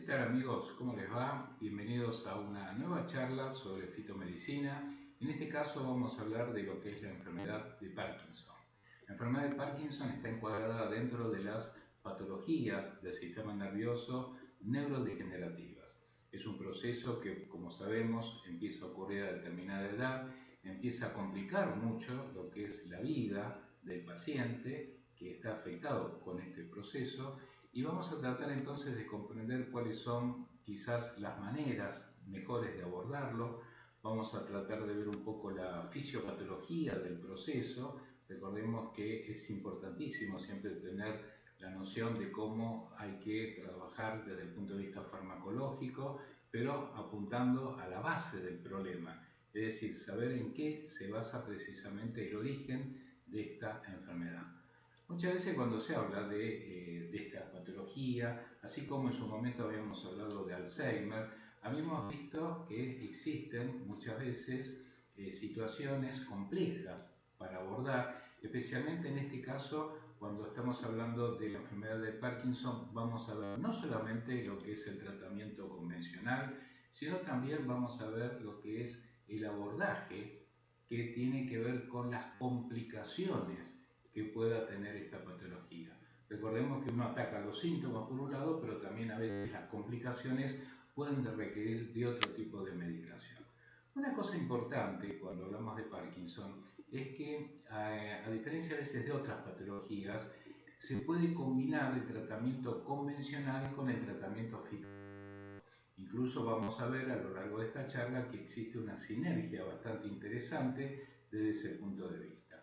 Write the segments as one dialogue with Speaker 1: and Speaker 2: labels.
Speaker 1: ¿Qué tal amigos? ¿Cómo les va? Bienvenidos a una nueva charla sobre fitomedicina. En este caso vamos a hablar de lo que es la enfermedad de Parkinson. La enfermedad de Parkinson está encuadrada dentro de las patologías del sistema nervioso neurodegenerativas. Es un proceso que, como sabemos, empieza a ocurrir a determinada edad, empieza a complicar mucho lo que es la vida del paciente que está afectado con este proceso. Y vamos a tratar entonces de comprender cuáles son quizás las maneras mejores de abordarlo. Vamos a tratar de ver un poco la fisiopatología del proceso. Recordemos que es importantísimo siempre tener la noción de cómo hay que trabajar desde el punto de vista farmacológico, pero apuntando a la base del problema, es decir, saber en qué se basa precisamente el origen de esta enfermedad. Muchas veces cuando se habla de esta patología, así como en su momento habíamos hablado de Alzheimer, habíamos visto que existen muchas veces situaciones complejas para abordar, especialmente en este caso cuando estamos hablando de la enfermedad de Parkinson. Vamos a ver no solamente lo que es el tratamiento convencional, sino también vamos a ver lo que es el abordaje que tiene que ver con las complicaciones que pueda tener esta patología. Recordemos que uno ataca los síntomas por un lado, pero también a veces las complicaciones pueden requerir de otro tipo de medicación. Una cosa importante cuando hablamos de Parkinson es que, a diferencia a veces de otras patologías, se puede combinar el tratamiento convencional con el tratamiento fitoterápico. Incluso vamos a ver a lo largo de esta charla que existe una sinergia bastante interesante desde ese punto de vista.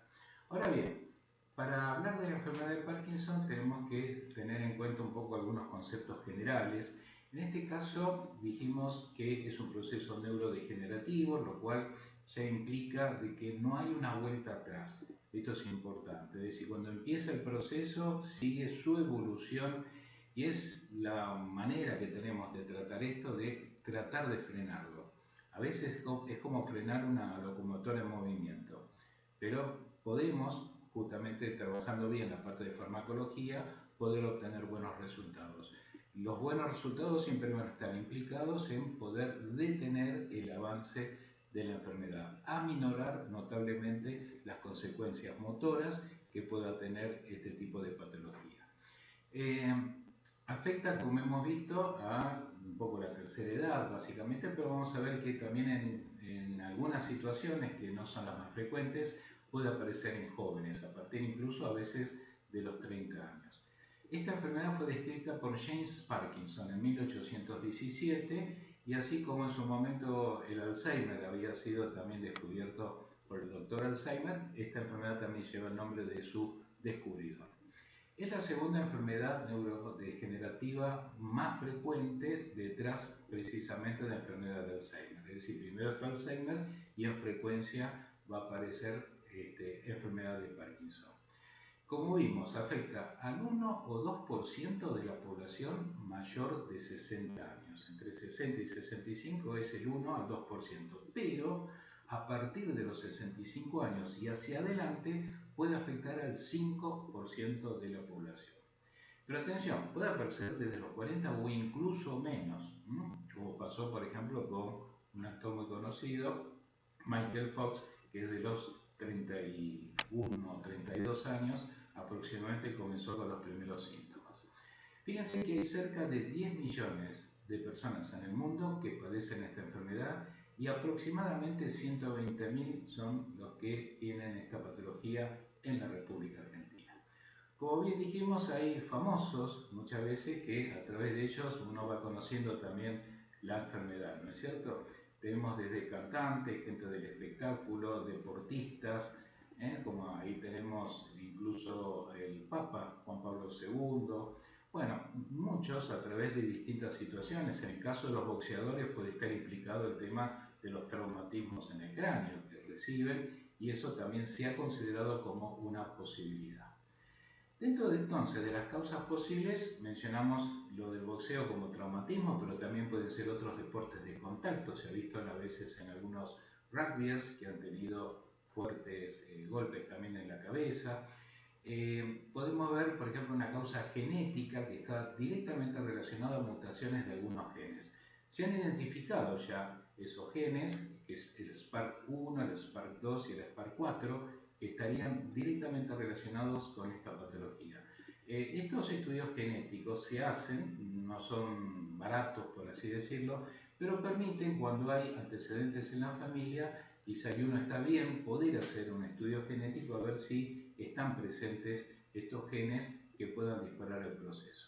Speaker 1: Ahora bien, para hablar de la enfermedad de Parkinson tenemos que tener en cuenta un poco algunos conceptos generales. En este caso dijimos que es un proceso neurodegenerativo, lo cual ya implica de que no hay una vuelta atrás. Esto es importante, es decir, cuando empieza el proceso sigue su evolución y es la manera que tenemos de tratar esto, de tratar de frenarlo. A veces es como frenar una locomotora en movimiento, pero podemos, justamente trabajando bien la parte de farmacología, poder obtener buenos resultados. Los buenos resultados siempre van a estar implicados en poder detener el avance de la enfermedad, aminorar notablemente las consecuencias motoras que pueda tener este tipo de patología. Afecta, como hemos visto, a un poco la tercera edad, básicamente, pero vamos a ver que también en algunas situaciones que no son las más frecuentes, puede aparecer en jóvenes, a partir incluso a veces de los 30 años. Esta enfermedad fue descrita por James Parkinson en 1817 y así como en su momento el Alzheimer había sido también descubierto por el doctor Alzheimer, esta enfermedad también lleva el nombre de su descubridor. Es la segunda enfermedad neurodegenerativa más frecuente detrás precisamente de la enfermedad de Alzheimer. Es decir, primero está Alzheimer y en frecuencia va a aparecer enfermedad de Parkinson. Como vimos, afecta al 1 o 2% de la población mayor de 60 años. Entre 60 y 65 es el 1 al 2%, pero a partir de los 65 años y hacia adelante puede afectar al 5% de la población. Pero atención, puede aparecer desde los 40 o incluso menos, como pasó por ejemplo con un actor muy conocido, Michael Fox, que es de los 31 o 32 años aproximadamente comenzó con los primeros síntomas. Fíjense que hay cerca de 10 millones de personas en el mundo que padecen esta enfermedad y aproximadamente 120.000 son los que tienen esta patología en la República Argentina. Como bien dijimos, hay famosos muchas veces que a través de ellos uno va conociendo también la enfermedad, ¿no es cierto? Tenemos desde cantantes, gente del espectáculo, deportistas, como ahí tenemos incluso el Papa Juan Pablo II. Bueno, muchos a través de distintas situaciones. En el caso de los boxeadores puede estar implicado el tema de los traumatismos en el cráneo que reciben y eso también se ha considerado como una posibilidad. Dentro de entonces de las causas posibles mencionamos lo del boxeo como traumatismo, pero también pueden ser otros deportes de contacto. Se ha visto a veces en algunos rugbyers que han tenido fuertes golpes también en la cabeza. podemos ver, por ejemplo, una causa genética que está directamente relacionada a mutaciones de algunos genes. Se han identificado ya esos genes, que es el SPARC1, el SPARC2 y el SPARC4, que estarían directamente relacionados con esta patología. Estos estudios genéticos se hacen, no son baratos por así decirlo, pero permiten, cuando hay antecedentes en la familia, quizá y uno está bien, poder hacer un estudio genético a ver si están presentes estos genes que puedan disparar el proceso.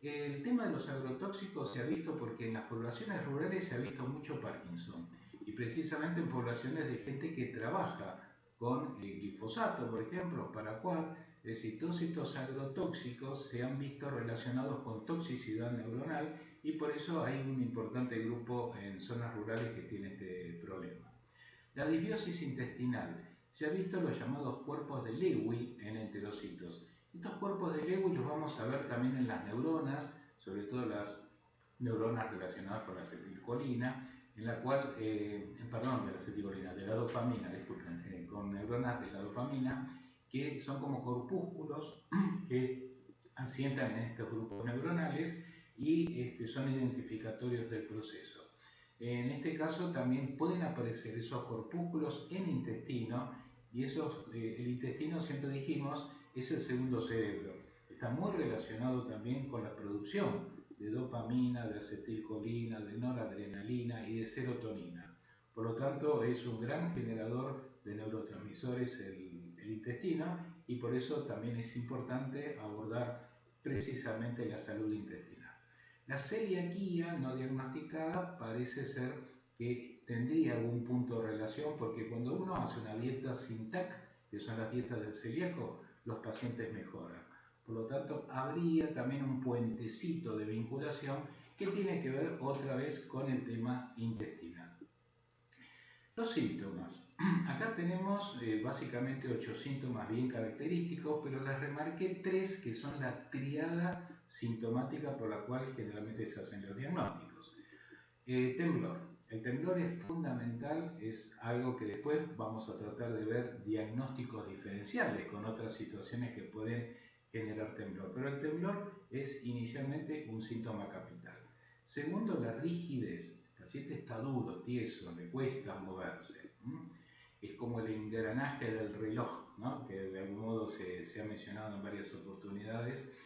Speaker 1: El tema de los agrotóxicos se ha visto porque en las poblaciones rurales se ha visto mucho Parkinson, y precisamente en poblaciones de gente que trabaja con el glifosato, por ejemplo, paraquat, es decir, todos estos agrotóxicos se han visto relacionados con toxicidad neuronal, y por eso hay un importante grupo en zonas rurales que tiene este problema. La disbiosis intestinal. Se ha visto los llamados cuerpos de Lewy en enterocitos. Estos cuerpos de Lewy los vamos a ver también en las neuronas, sobre todo las neuronas relacionadas con la acetilcolina, en la cual, perdón, de la acetilcolina, de la dopamina, disculpen, con neuronas de la dopamina, que son como corpúsculos que asientan en estos grupos neuronales y son identificatorios del proceso. En este caso también pueden aparecer esos corpúsculos en intestino, y el intestino, siempre dijimos, es el segundo cerebro. Está muy relacionado también con la producción de dopamina, de acetilcolina, de noradrenalina y de serotonina. Por lo tanto, es un gran generador de neurotransmisores el intestino, y por eso también es importante abordar precisamente la salud intestinal. La celiaquía no diagnosticada parece ser que tendría algún punto de relación, porque cuando uno hace una dieta sin TAC, que son las dietas del celíaco, los pacientes mejoran. Por lo tanto, habría también un puentecito de vinculación que tiene que ver otra vez con el tema intestinal. Los síntomas. Acá tenemos básicamente 8 síntomas bien característicos, pero les remarqué 3 que son la triada sintomática por la cual generalmente se hacen los diagnósticos. Temblor. El temblor es fundamental, es algo que después vamos a tratar de ver diagnósticos diferenciales con otras situaciones que pueden generar temblor, pero el temblor es inicialmente un síntoma capital. Segundo, la rigidez. El paciente está duro, tieso, le cuesta moverse. Es como el engranaje del reloj, ¿no? Que de algún modo se ha mencionado en varias oportunidades.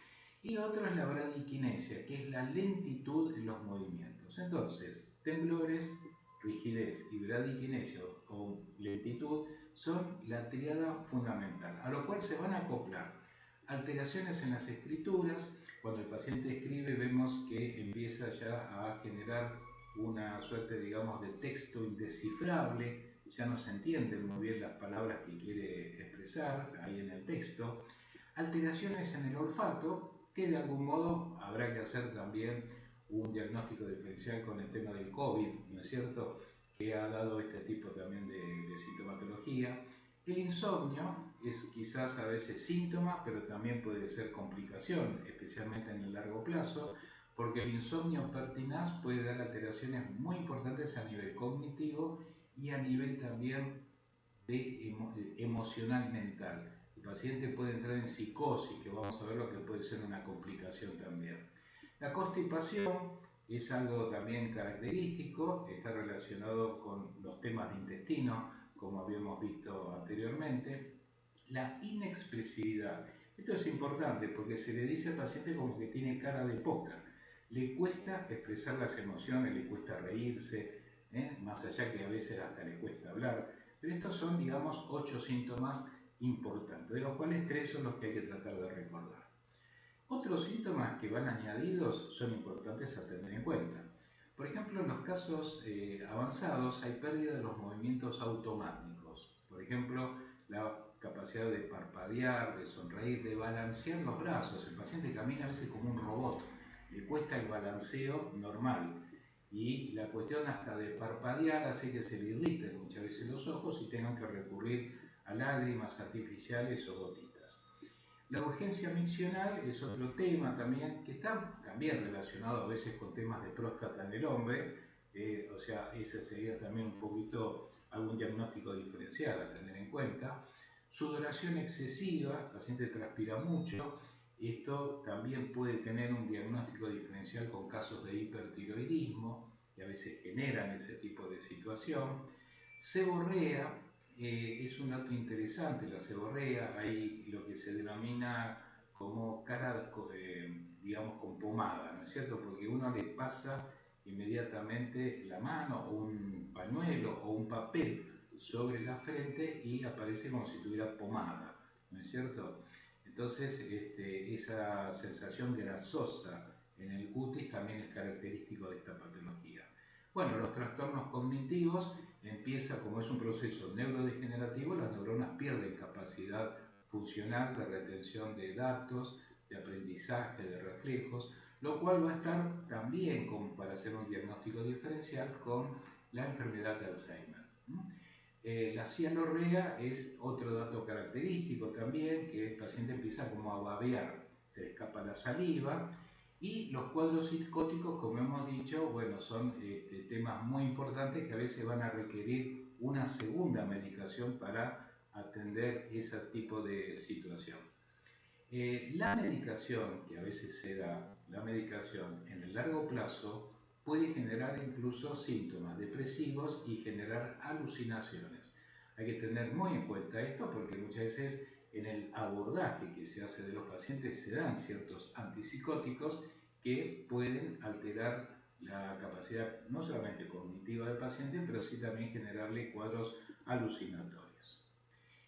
Speaker 1: Y lo otro es la bradiquinesia, que es la lentitud en los movimientos. Entonces, temblores, rigidez y bradiquinesia o lentitud son la tríada fundamental, a lo cual se van a acoplar alteraciones en las escrituras. Cuando el paciente escribe, vemos que empieza ya a generar una suerte, digamos, de texto indescifrable, ya no se entienden muy bien las palabras que quiere expresar ahí en el texto. Alteraciones en el olfato, que de algún modo habrá que hacer también un diagnóstico diferencial con el tema del COVID, ¿no es cierto?, que ha dado este tipo también de sintomatología. El insomnio es quizás a veces síntoma, pero también puede ser complicación, especialmente en el largo plazo, porque el insomnio pertinaz puede dar alteraciones muy importantes a nivel cognitivo y a nivel también emocional mental. El paciente puede entrar en psicosis, que vamos a ver lo que puede ser una complicación también. La constipación es algo también característico, está relacionado con los temas de intestino, como habíamos visto anteriormente. La inexpresividad. Esto es importante porque se le dice al paciente como que tiene cara de póker. Le cuesta expresar las emociones, le cuesta reírse, más allá que a veces hasta le cuesta hablar. Pero estos son, digamos, 8 síntomas importantes, de los cuales 3 son los que hay que tratar de recordar. Otros síntomas que van añadidos son importantes a tener en cuenta. Por ejemplo, en los casos avanzados hay pérdida de los movimientos automáticos. Por ejemplo, la capacidad de parpadear, de sonreír, de balancear los brazos. El paciente camina a veces como un robot, le cuesta el balanceo normal. Y la cuestión hasta de parpadear hace que se le irriten muchas veces los ojos y tengan que recurrir a lágrimas artificiales o gotitas. La urgencia miccional es otro tema también, que está también relacionado a veces con temas de próstata en el hombre, o sea, ese sería también un poquito algún diagnóstico diferencial a tener en cuenta. Sudoración excesiva, el paciente transpira mucho. Esto también puede tener un diagnóstico diferencial con casos de hipertiroidismo, que a veces generan ese tipo de situación. Seborrea, es un dato interesante, la seborrea, hay lo que se denomina como cara, digamos, con pomada, ¿no es cierto? Porque uno le pasa inmediatamente la mano o un pañuelo o un papel sobre la frente y aparece como si tuviera pomada, ¿no es cierto? Entonces, esa sensación grasosa en el cutis también es característico de esta patología. Bueno, los trastornos cognitivos empieza como es un proceso neurodegenerativo, las neuronas pierden capacidad funcional de retención de datos, de aprendizaje, de reflejos, lo cual va a estar también para hacer un diagnóstico diferencial con la enfermedad de Alzheimer. La cianorrea es otro dato característico también, que el paciente empieza como a babear, se le escapa la saliva, y los cuadros psicóticos, como hemos dicho, bueno, son temas muy importantes que a veces van a requerir una segunda medicación para atender ese tipo de situación. La medicación, que a veces se da, la medicación en el largo plazo puede generar incluso síntomas depresivos y generar alucinaciones. Hay que tener muy en cuenta esto porque muchas veces en el abordaje que se hace de los pacientes se dan ciertos antipsicóticos que pueden alterar la capacidad no solamente cognitiva del paciente, pero sí también generarle cuadros alucinatorios.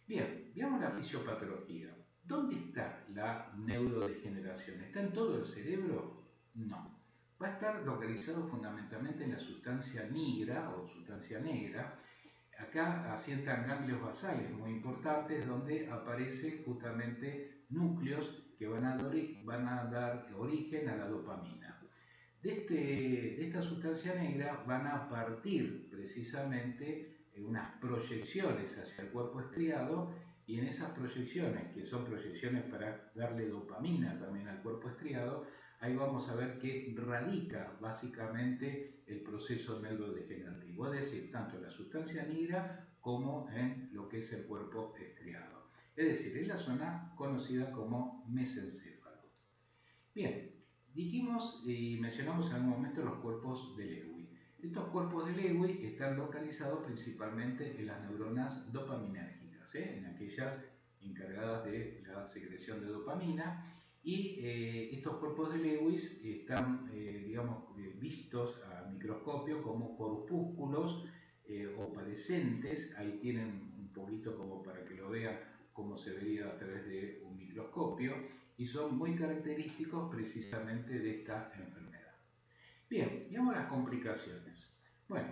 Speaker 1: Bien, veamos la fisiopatología. ¿Dónde está la neurodegeneración? ¿Está en todo el cerebro? No. Va a estar localizado fundamentalmente en la sustancia nigra o sustancia negra. Acá asientan ganglios basales muy importantes donde aparecen justamente núcleos que van a dar origen a la dopamina. De esta sustancia negra van a partir precisamente unas proyecciones hacia el cuerpo estriado, y en esas proyecciones, que son proyecciones para darle dopamina también al cuerpo estriado, ahí vamos a ver que radica básicamente el proceso neurodegenerativo, es decir, tanto en la sustancia negra como en lo que es el cuerpo estriado. Es decir, es la zona conocida como mesencéfalo. Bien, dijimos y mencionamos en algún momento los cuerpos de Lewy. Estos cuerpos de Lewy están localizados principalmente en las neuronas dopaminérgicas, en aquellas encargadas de la secreción de dopamina, y estos cuerpos de Lewis están vistos a microscopio como corpúsculos opalescentes. Ahí tienen un poquito como para que lo vean cómo se vería a través de un microscopio, y son muy característicos precisamente de esta enfermedad. Bien, veamos las complicaciones. Bueno,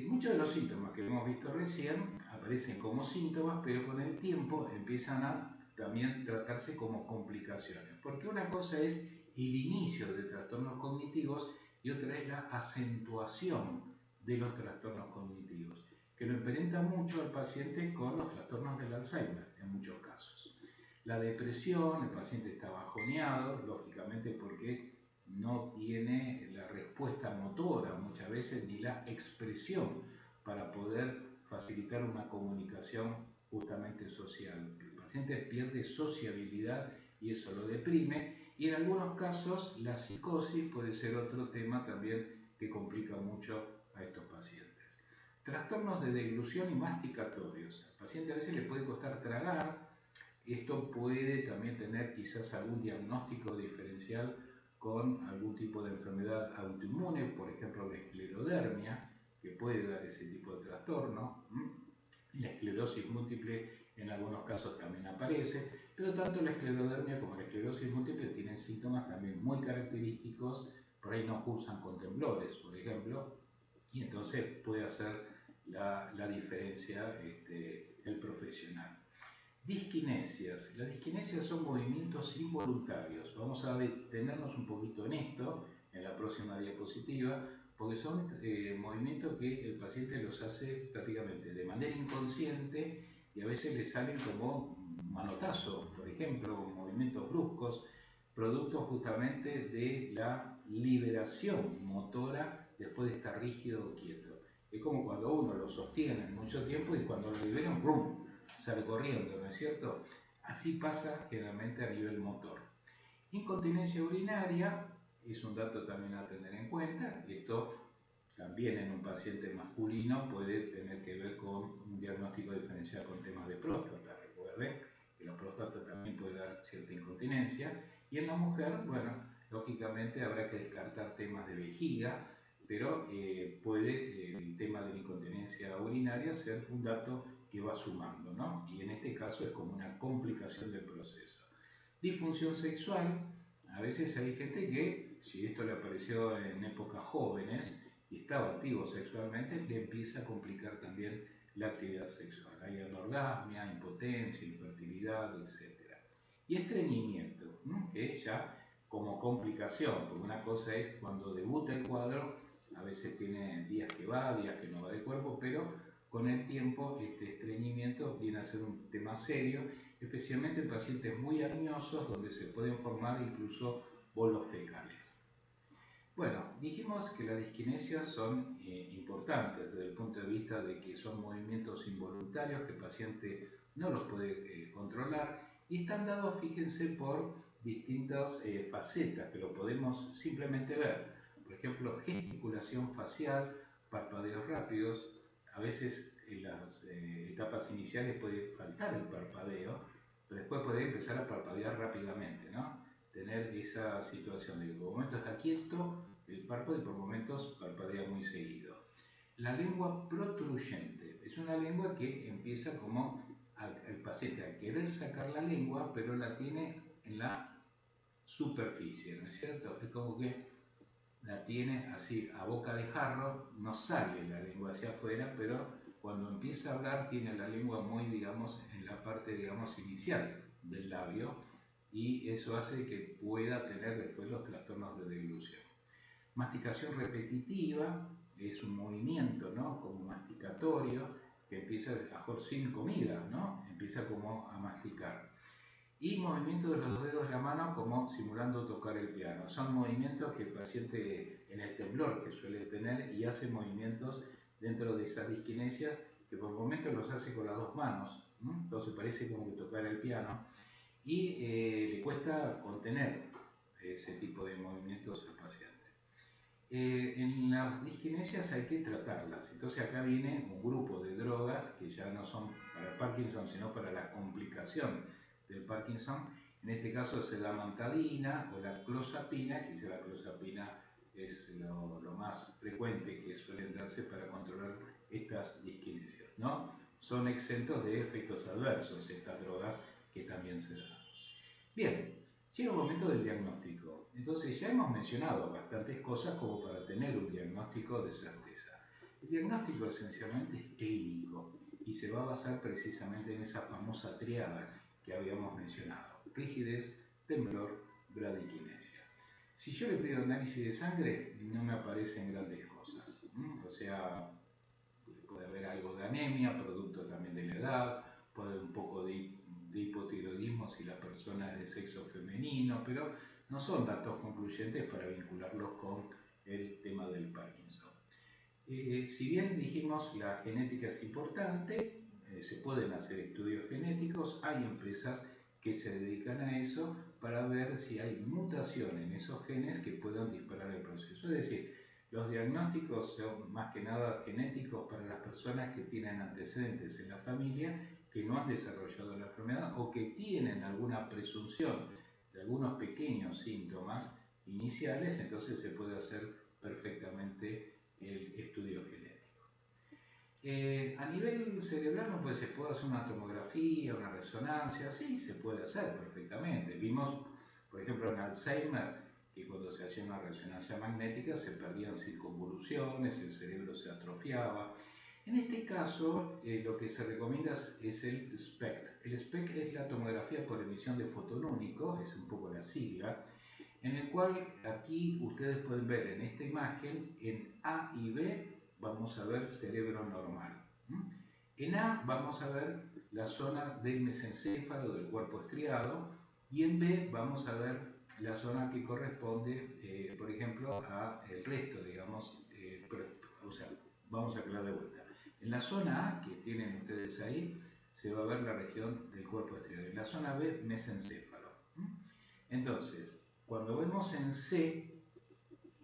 Speaker 1: muchos de los síntomas que hemos visto recién aparecen como síntomas, pero con el tiempo empiezan a también tratarse como complicaciones, porque una cosa es el inicio de trastornos cognitivos y otra es la acentuación de los trastornos cognitivos, que lo emparenta mucho al paciente con los trastornos del Alzheimer en muchos casos. La depresión, el paciente está bajoneado, lógicamente porque no tiene la respuesta motora muchas veces ni la expresión para poder facilitar una comunicación justamente social. El paciente pierde sociabilidad y eso lo deprime, y en algunos casos la psicosis puede ser otro tema también que complica mucho a estos pacientes. Trastornos de deglución y masticatorios. Al paciente a veces le puede costar tragar. Esto puede también tener quizás algún diagnóstico diferencial con algún tipo de enfermedad autoinmune, por ejemplo la esclerodermia, que puede dar ese tipo de trastorno. La esclerosis múltiple en algunos casos también aparece, pero tanto la esclerodermia como la esclerosis múltiple tienen síntomas también muy característicos. Por ahí no cursan con temblores, por ejemplo, y entonces puede hacer la diferencia el profesional. Disquinesias. Las disquinesias son movimientos involuntarios. Vamos a detenernos un poquito en esto en la próxima diapositiva, porque son movimientos que el paciente los hace prácticamente de manera inconsciente y a veces le salen como manotazo, por ejemplo, movimientos bruscos, producto justamente de la liberación motora después de estar rígido o quieto. Es como cuando uno lo sostiene mucho tiempo y cuando lo liberan, ¡brum!, sale corriendo, ¿no es cierto? Así pasa generalmente a nivel motor. Incontinencia urinaria es un dato también a tener en cuenta. Esto también en un paciente masculino puede tener que ver con un diagnóstico diferencial con temas de próstata. Recuerden que la próstata también puede dar cierta incontinencia. Y en la mujer, bueno, lógicamente habrá que descartar temas de vejiga, pero puede el tema de la incontinencia urinaria ser un dato que va sumando, ¿no? Y en este caso es como una complicación del proceso. Disfunción sexual, a veces hay gente que, si esto le apareció en épocas jóvenes y estaba activo sexualmente, le empieza a complicar también la actividad sexual. Hay anorgasmia, impotencia, infertilidad, etc. Y estreñimiento, ¿no? Que ya como complicación, porque una cosa es cuando debuta el cuadro, a veces tiene días que va, días que no va de cuerpo, pero con el tiempo este estreñimiento viene a ser un tema serio, especialmente en pacientes muy herniasos donde se pueden formar incluso bolos fecales. Bueno, dijimos que las disquinesias son importantes desde el punto de vista de que son movimientos involuntarios que el paciente no los puede controlar y están dados, fíjense, por distintas facetas que lo podemos simplemente ver. Por ejemplo, gesticulación facial, parpadeos rápidos. A veces en las etapas iniciales puede faltar el parpadeo, pero después puede empezar a parpadear rápidamente, ¿no? Tener esa situación de que por momentos está quieto el párpado y por momentos parpadea muy seguido. La lengua protruyente es una lengua que empieza como el paciente a querer sacar la lengua, pero la tiene en la superficie, ¿no es cierto? Es como que la tiene así a boca de jarro, no sale la lengua hacia afuera, pero cuando empieza a hablar tiene la lengua muy, digamos, en la parte, digamos, inicial del labio, y eso hace que pueda tener después los trastornos de deglución. Masticación repetitiva es un movimiento, ¿no? Como masticatorio, que empieza a mejor sin comida, ¿no? Empieza como a masticar. Y movimiento de los dedos de la mano como simulando tocar el piano. Son movimientos que el paciente en el temblor que suele tener y hace movimientos dentro de esas disquinesias que por momentos los hace con las dos manos, ¿no? Entonces parece como que tocar el piano y le cuesta contener ese tipo de movimientos al paciente. En las disquinesias hay que tratarlas, entonces acá viene un grupo de drogas que ya no son para el Parkinson sino para la complicación del Parkinson. En este caso es la amantadina o la clozapina, que la clozapina es lo más frecuente que suelen darse para controlar estas disquinesias, ¿no? Son exentos de efectos adversos estas drogas que también se dan. Bien, llega el momento del diagnóstico. Entonces ya hemos mencionado bastantes cosas como para tener un diagnóstico de certeza. El diagnóstico esencialmente es clínico y se va a basar precisamente en esa famosa triada que habíamos mencionado: rigidez, temblor, bradiquinesia. Si yo le pido análisis de sangre, no me aparecen grandes cosas. O sea, puede haber algo de anemia, producto también de la edad, puede haber un poco de hipotiroidismo si la persona es de sexo femenino, pero no son datos concluyentes para vincularlos con el tema del Parkinson. Si bien dijimos la genética es importante, se pueden hacer estudios genéticos, hay empresas que se dedican a eso para ver si hay mutación en esos genes que puedan disparar el proceso. Es decir, los diagnósticos son más que nada genéticos para las personas que tienen antecedentes en la familia que no han desarrollado la enfermedad o que tienen alguna presunción de algunos pequeños síntomas iniciales, entonces se puede hacer perfectamente el estudio genético. A nivel cerebral, pues se puede hacer una tomografía, una resonancia, sí, se puede hacer perfectamente. Vimos, por ejemplo, en Alzheimer, que cuando se hacía una resonancia magnética se perdían circunvoluciones, el cerebro se atrofiaba. En este caso, lo que se recomienda es el SPECT. El SPECT es la tomografía por emisión de fotón único, es un poco la sigla, en el cual aquí ustedes pueden ver en esta imagen, en A y B, vamos a ver cerebro normal. En A vamos a ver la zona del mesencéfalo, del cuerpo estriado, y en B vamos a ver la zona que corresponde, por ejemplo, al resto, digamos, o sea, vamos a aclarar de vuelta. En la zona A, que tienen ustedes ahí, se va a ver la región del cuerpo estriado. En la zona B, mesencéfalo. Entonces, cuando vemos en C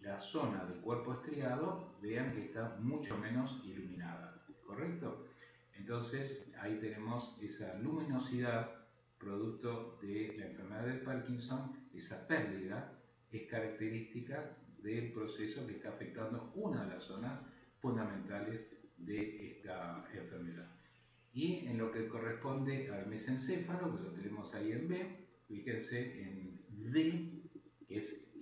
Speaker 1: la zona del cuerpo estriado, vean que está mucho menos iluminada, ¿correcto? Entonces, ahí tenemos esa luminosidad producto de la enfermedad de Parkinson. Esa pérdida es característica del proceso que está afectando una de las zonas fundamentales de esta enfermedad. Y en lo que corresponde al mesencéfalo, que lo tenemos ahí en B, fíjense en D, que es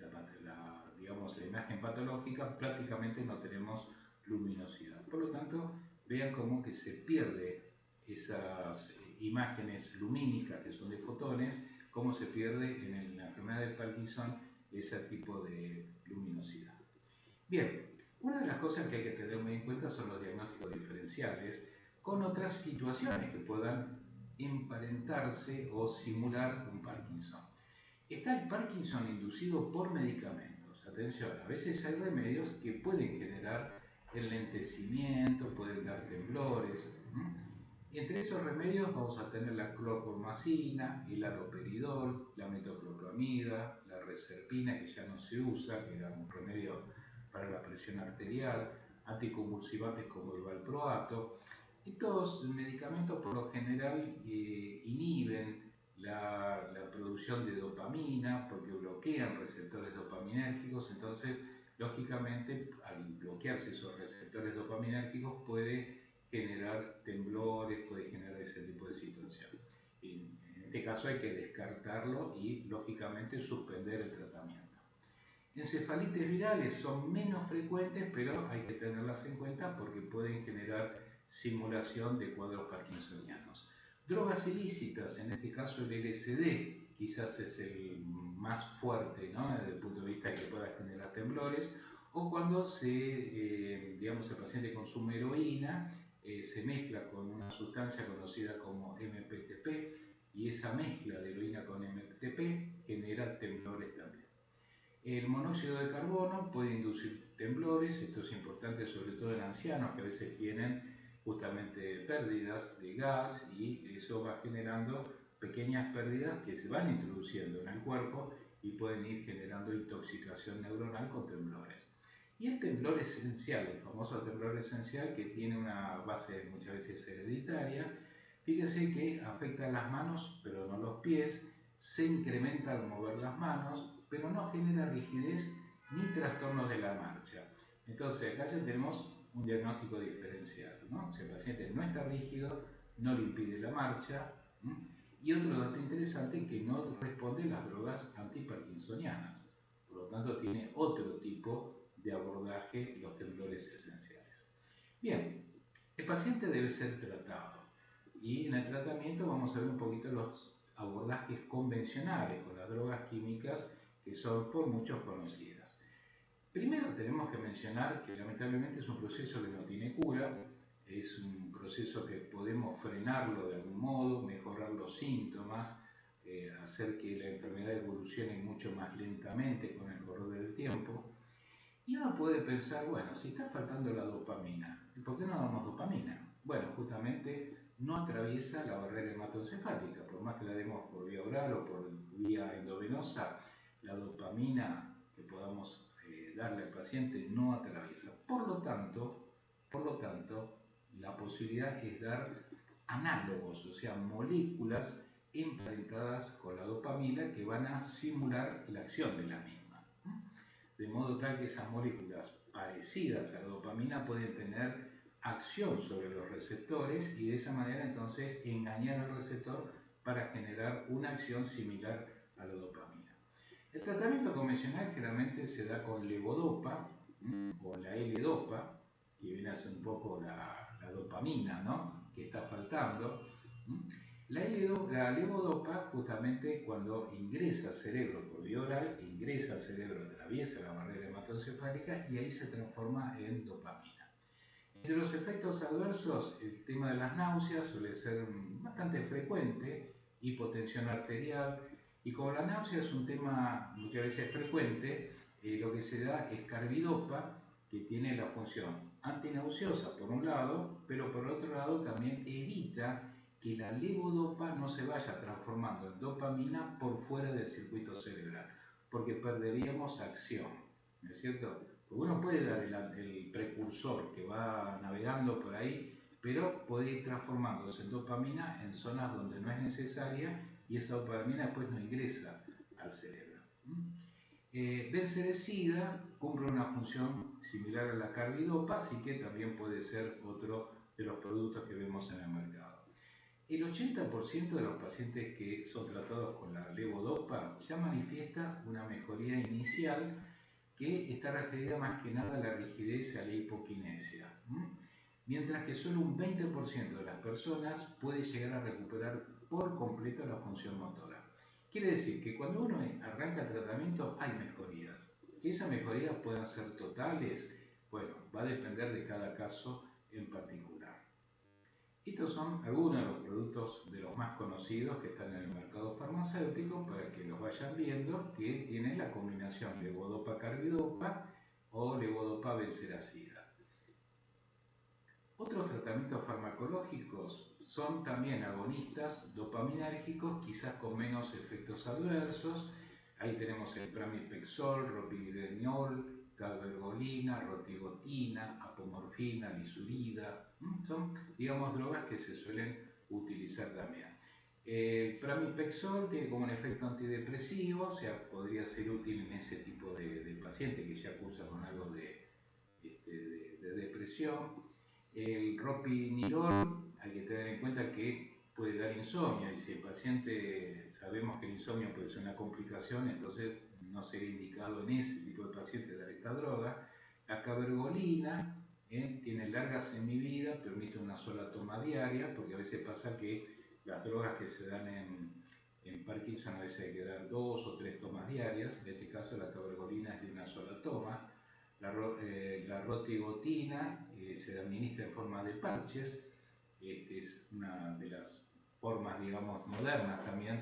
Speaker 1: digamos, la imagen patológica, prácticamente no tenemos luminosidad. Por lo tanto, vean cómo que se pierde esas imágenes lumínicas que son de fotones, cómo se pierde en la enfermedad de Parkinson ese tipo de luminosidad. Bien, una de las cosas que hay que tener muy en cuenta son los diagnósticos diferenciales con otras situaciones que puedan emparentarse o simular un Parkinson. Está el Parkinson inducido por medicamentos. Atención, a veces hay remedios que pueden generar enlentecimiento, pueden dar temblores. Entre esos remedios vamos a tener la clorpromazina, el haloperidol, la metoclopramida, la reserpina, que ya no se usa, que era un remedio para la presión arterial, anticonvulsivantes como el valproato. Estos medicamentos por lo general inhiben la producción de dopamina porque bloquean receptores dopaminérgicos. Entonces, lógicamente, al bloquearse esos receptores dopaminérgicos puede generar temblores, puede generar ese tipo de situación. En este caso hay que descartarlo y lógicamente suspender el tratamiento. Encefalitis virales son menos frecuentes, pero hay que tenerlas en cuenta porque pueden generar simulación de cuadros parkinsonianos. Drogas ilícitas, en este caso el LSD, quizás es el más fuerte, ¿no?, desde el punto de vista de que pueda generar temblores, o cuando digamos, el paciente consume heroína, se mezcla con una sustancia conocida como MPTP, y esa mezcla de heroína con MPTP genera temblores también. El monóxido de carbono puede inducir temblores. Esto es importante sobre todo en ancianos que a veces tienen justamente pérdidas de gas, y eso va generando pequeñas pérdidas que se van introduciendo en el cuerpo y pueden ir generando intoxicación neuronal con temblores. Y el temblor esencial, el famoso temblor esencial, que tiene una base muchas veces hereditaria, fíjense que afecta a las manos pero no los pies, se incrementa al mover las manos, pero no genera rigidez ni trastornos de la marcha. Entonces acá ya tenemos un diagnóstico diferencial, ¿no? Si el paciente no está rígido, no le impide la marcha. Y otro dato interesante, que no responde a las drogas antiparkinsonianas. Por lo tanto, tiene otro tipo de abordaje los temblores esenciales. Bien, el paciente debe ser tratado. Y en el tratamiento vamos a ver un poquito los abordajes convencionales con las drogas químicas que son por muchos conocidas. Primero tenemos que mencionar que lamentablemente es un proceso que no tiene cura, es un proceso que podemos frenarlo de algún modo, mejorar los síntomas, hacer que la enfermedad evolucione mucho más lentamente con el correr del tiempo. Y uno puede pensar, bueno, si está faltando la dopamina, ¿por qué no damos dopamina? Bueno, justamente no atraviesa la barrera hematoencefálica, por más que la demos por vía oral o por vía endovenosa, la dopamina que podamos darle al paciente no atraviesa. Por lo tanto, la posibilidad es dar análogos, o sea, moléculas emparentadas con la dopamina que van a simular la acción de la misma. De modo tal que esas moléculas parecidas a la dopamina pueden tener acción sobre los receptores y de esa manera entonces engañar al receptor para generar una acción similar a la dopamina. El tratamiento convencional generalmente se da con levodopa o la L-dopa, que viene a ser un poco la dopamina, ¿no?, que está faltando. La levodopa, justamente cuando ingresa al cerebro por vía oral, ingresa al cerebro, atraviesa la barrera hematoencefálica y ahí se transforma en dopamina. Entre los efectos adversos, el tema de las náuseas suele ser bastante frecuente, hipotensión arterial, y como la náusea es un tema muchas veces frecuente, lo que se da es carbidopa, que tiene la función antinauseosa por un lado, pero por otro lado también evita que la levodopa no se vaya transformando en dopamina por fuera del circuito cerebral, porque perderíamos acción, ¿no es cierto? Porque uno puede dar el precursor que va navegando por ahí, pero puede ir transformándose en dopamina en zonas donde no es necesaria y esa dopamina después no ingresa al cerebro. Benserecida cumple una función similar a la carbidopa, así que también puede ser otro de los productos que vemos en el mercado. El 80% de los pacientes que son tratados con la levodopa ya manifiesta una mejoría inicial que está referida más que nada a la rigidez y a la hipoquinesia, mientras que solo un 20% de las personas puede llegar a recuperar por completo la función motora. Quiere decir que cuando uno arranca el tratamiento hay mejorías. Que esas mejorías puedan ser totales, bueno, va a depender de cada caso en particular. Estos son algunos de los productos de los más conocidos que están en el mercado farmacéutico para que los vayan viendo, que tienen la combinación levodopa-carbidopa o levodopa-benseracida. Otros tratamientos farmacológicos son también agonistas dopaminérgicos, quizás con menos efectos adversos. Ahí tenemos el pramipexol, ropinirol, cabergolina, rotigotina, apomorfina, lisurida. Son, digamos, drogas que se suelen utilizar también. El pramipexol tiene como un efecto antidepresivo, o sea, podría ser útil en ese tipo de paciente que ya cursa con algo de depresión. El ropinirol, hay que tener en cuenta que puede dar insomnio, y si el paciente sabemos que el insomnio puede ser una complicación, entonces no sería indicado en ese tipo de pacientes dar esta droga. La cabergolina tiene larga semivida, permite una sola toma diaria, porque a veces pasa que las drogas que se dan en Parkinson a veces hay que dar 2 o 3 tomas diarias. En este caso la cabergolina es de una sola toma. La rotigotina se administra en forma de parches. Es una de las formas, digamos, modernas también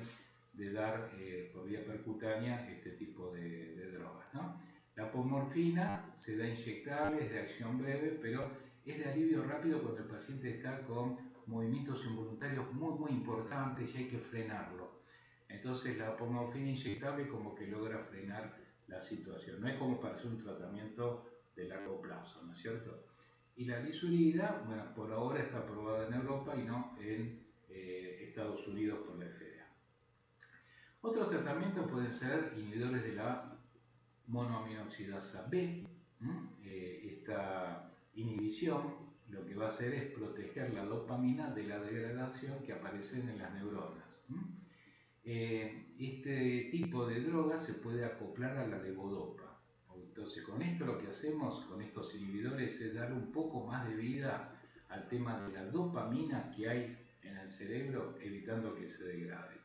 Speaker 1: de dar por vía percutánea este tipo de drogas, ¿no? La apomorfina se da inyectable, es de acción breve, pero es de alivio rápido cuando el paciente está con movimientos involuntarios muy importantes y hay que frenarlo. Entonces la apomorfina inyectable como que logra frenar la situación. No es como para hacer un tratamiento de largo plazo, ¿no es cierto? Y la lisurida, bueno, por ahora está aprobada en Europa y no en Estados Unidos por la FDA. Otros tratamientos pueden ser inhibidores de la monoaminoxidasa B. Esta inhibición lo que va a hacer es proteger la dopamina de la degradación que aparece en las neuronas. Este tipo de droga se puede acoplar a la levodopa. Entonces, con esto lo que hacemos, con estos inhibidores, es dar un poco más de vida al tema de la dopamina que hay en el cerebro, evitando que se degrade.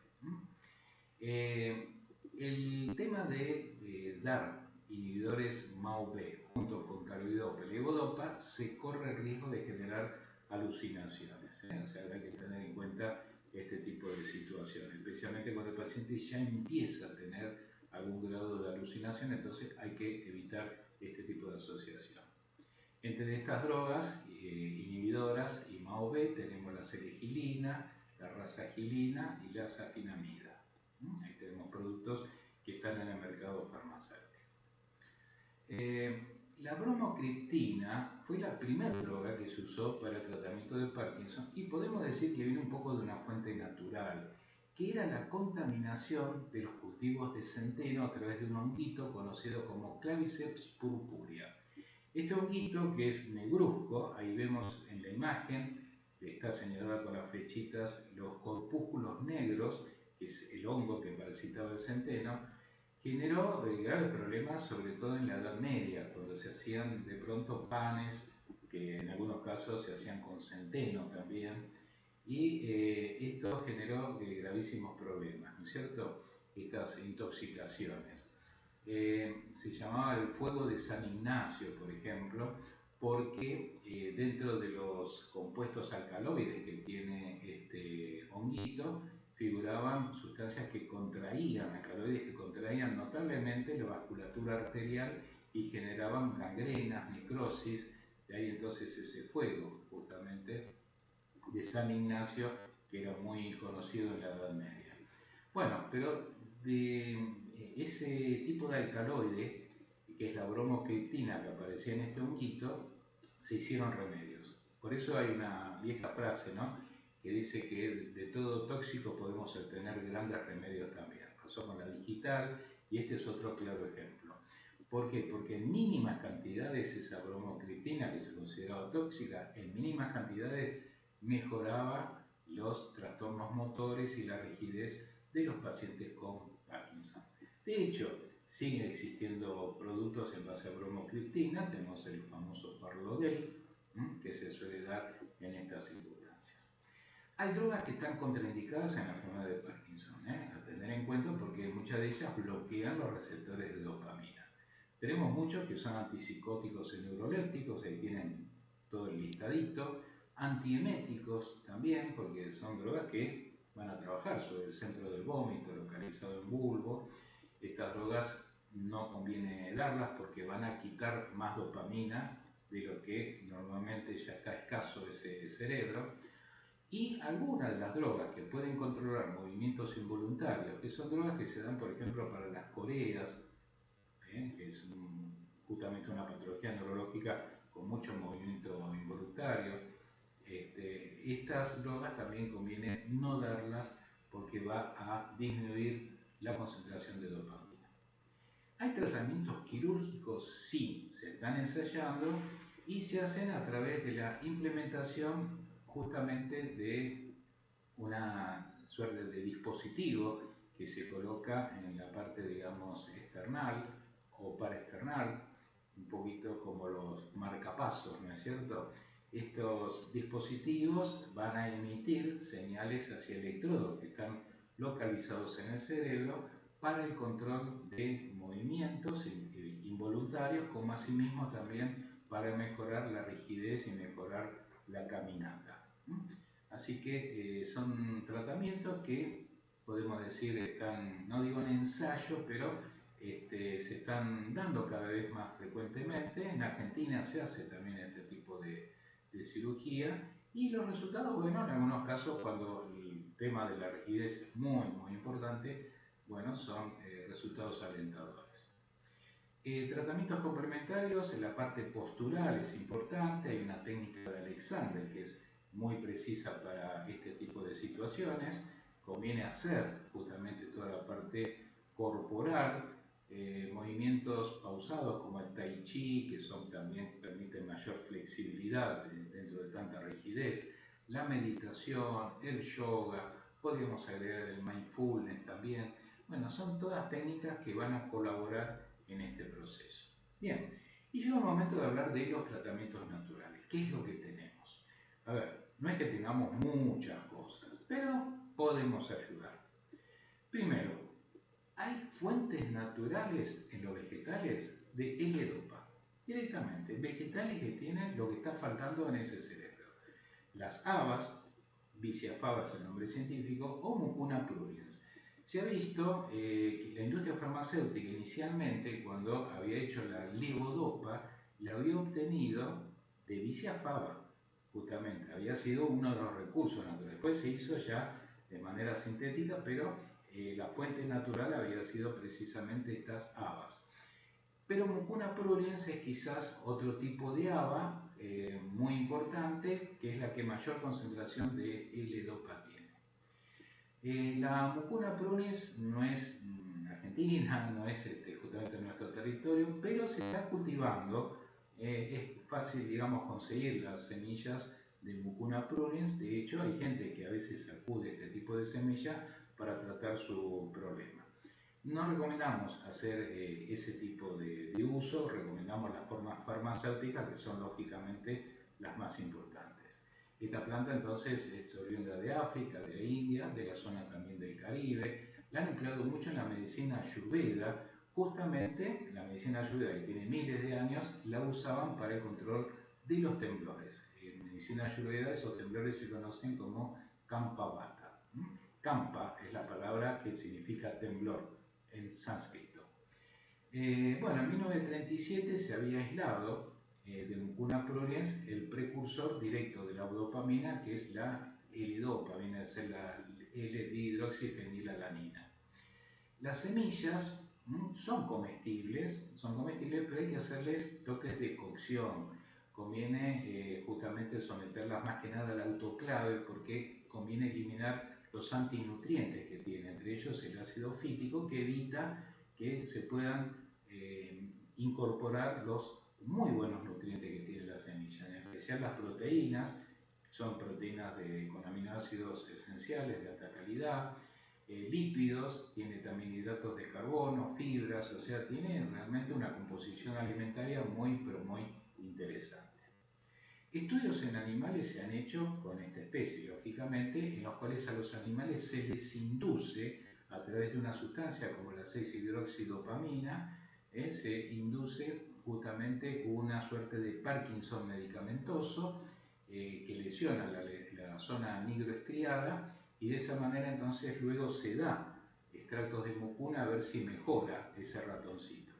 Speaker 1: El tema de dar inhibidores MAO-B junto con carbidopa y levodopa se corre el riesgo de generar alucinaciones. O sea, hay que tener en cuenta este tipo de situaciones, especialmente cuando el paciente ya empieza a tener algún grado de alucinación, entonces hay que evitar este tipo de asociación. Entre estas drogas inhibidoras y MAO-B tenemos la selegilina, la rasagilina y la safinamida. Ahí tenemos productos que están en el mercado farmacéutico. La bromocriptina fue la primera droga que se usó para el tratamiento de Parkinson y podemos decir que viene un poco de una fuente natural, que era la contaminación de los cultivos de centeno a través de un honguito conocido como Claviceps purpurea. Este honguito, que es negruzco, ahí vemos en la imagen, está señalada con las flechitas, los corpúsculos negros, que es el hongo que parasitaba el centeno, generó graves problemas, sobre todo en la Edad Media, cuando se hacían de pronto panes, que en algunos casos se hacían con centeno también, y esto generó gravísimos problemas, ¿no es cierto? Estas intoxicaciones. Se llamaba el fuego de San Ignacio, por ejemplo, porque dentro de los compuestos alcaloides que tiene este honguito, figuraban sustancias que contraían, alcaloides que contraían notablemente la vasculatura arterial y generaban gangrenas, necrosis, de ahí entonces ese fuego justamente de San Ignacio que era muy conocido en la Edad Media. Bueno, pero de ese tipo de alcaloide, que es la bromocriptina que aparecía en este honguito, se hicieron remedios. Por eso hay una vieja frase, ¿no?, que dice que de todo tóxico podemos obtener grandes remedios también. Pasó con la digital y este es otro claro ejemplo. ¿Por qué? Porque en mínimas cantidades esa bromocriptina, que se consideraba tóxica, en mínimas cantidades mejoraba los trastornos motores y la rigidez de los pacientes con Parkinson. De hecho, siguen existiendo productos en base a bromocriptina. Tenemos el famoso Parlodel, que se suele dar en estas circunstancias. Hay drogas que están contraindicadas en la enfermedad de Parkinson, a tener en cuenta, porque muchas de ellas bloquean los receptores de dopamina. Tenemos muchos que son antipsicóticos y neurolépticos, ahí tienen todo el listadito. Antieméticos también, porque son drogas que van a trabajar sobre el centro del vómito, localizado en bulbo. Estas drogas no conviene darlas porque van a quitar más dopamina de lo que normalmente ya está escaso ese cerebro. Y algunas de las drogas que pueden controlar movimientos involuntarios, que son drogas que se dan, por ejemplo, para las coreas, que es justamente una patología neurológica con mucho movimiento involuntario. Estas drogas también conviene no darlas porque va a disminuir la concentración de dopamina. ¿Hay tratamientos quirúrgicos? Sí, se están ensayando y se hacen a través de la implementación justamente de una suerte de dispositivo que se coloca en la parte, digamos, external o paraexternal, un poquito como los marcapasos, ¿no es cierto? Estos dispositivos van a emitir señales hacia electrodos que están localizados en el cerebro para el control de movimientos involuntarios, como asimismo también para mejorar la rigidez y mejorar la caminata. Así que son tratamientos que podemos decir están, no digo en ensayo, pero se están dando cada vez más frecuentemente. En Argentina se hace también este tipo de cirugía y los resultados, bueno, en algunos casos cuando el tema de la rigidez es muy importante, bueno, son resultados alentadores. Tratamientos complementarios, en la parte postural es importante. Hay una técnica de Alexander que es muy precisa para este tipo de situaciones. Conviene hacer justamente toda la parte corporal, movimientos pausados como el tai chi, que también permiten mayor flexibilidad dentro de tanta rigidez, la meditación, el yoga, podríamos agregar el mindfulness también. Bueno, son todas técnicas que van a colaborar en este proceso. Bien, y llega el momento de hablar de los tratamientos naturales. ¿Qué es lo que tenemos? A ver, no es que tengamos muchas cosas, pero podemos ayudar. Primero, hay fuentes naturales en los vegetales de L-Dopa. Directamente, vegetales que tienen lo que está faltando en ese cerebro. Las habas, Viciafaba es el nombre científico, o Mucuna pruriens. Se ha visto que la industria farmacéutica inicialmente, cuando había hecho la levodopa, la había obtenido de Viciafaba, justamente. Había sido uno de los recursos naturales. Después se hizo ya de manera sintética, pero la fuente natural había sido precisamente estas habas. Pero Mucuna pruriens es quizás otro tipo de haba muy importante, que es la que mayor concentración de L-Dopa tiene. La Mucuna pruriens no es argentina, no es justamente nuestro territorio, pero se está cultivando. Es fácil, digamos, conseguir las semillas de Mucuna pruriens. De hecho, hay gente que a veces acude a este tipo de semilla para tratar su problema. No recomendamos hacer ese tipo de uso, recomendamos las formas farmacéuticas, que son lógicamente las más importantes. Esta planta entonces es oriunda de África, de la India, de la zona también del Caribe. La han empleado mucho en la medicina ayurveda. Justamente la medicina ayurveda, que tiene miles de años, la usaban para el control de los temblores. En medicina ayurveda esos temblores se conocen como Kampavata. Kampa es la palabra que significa temblor en sánscrito. Bueno, en 1937 se había aislado de Mucuna pruriens el precursor directo de la dopamina, que es la L-Dopa, viene a ser la L-dihidroxifenilalanina. Las semillas son comestibles, pero hay que hacerles toques de cocción. Conviene justamente someterlas más que nada al autoclave porque conviene eliminar los antinutrientes que tiene, entre ellos el ácido fítico, que evita que se puedan incorporar los muy buenos nutrientes que tiene la semilla, en especial las proteínas. Son proteínas con aminoácidos esenciales de alta calidad, lípidos, tiene también hidratos de carbono, fibras, o sea, tiene realmente una composición alimentaria muy, pero muy interesante. Estudios en animales se han hecho con esta especie, lógicamente, en los cuales a los animales se les induce, a través de una sustancia como la 6-hidroxidopamina, se induce justamente una suerte de Parkinson medicamentoso que lesiona la zona nigroestriada, y de esa manera entonces luego se da extractos de mucuna a ver si mejora ese ratoncito.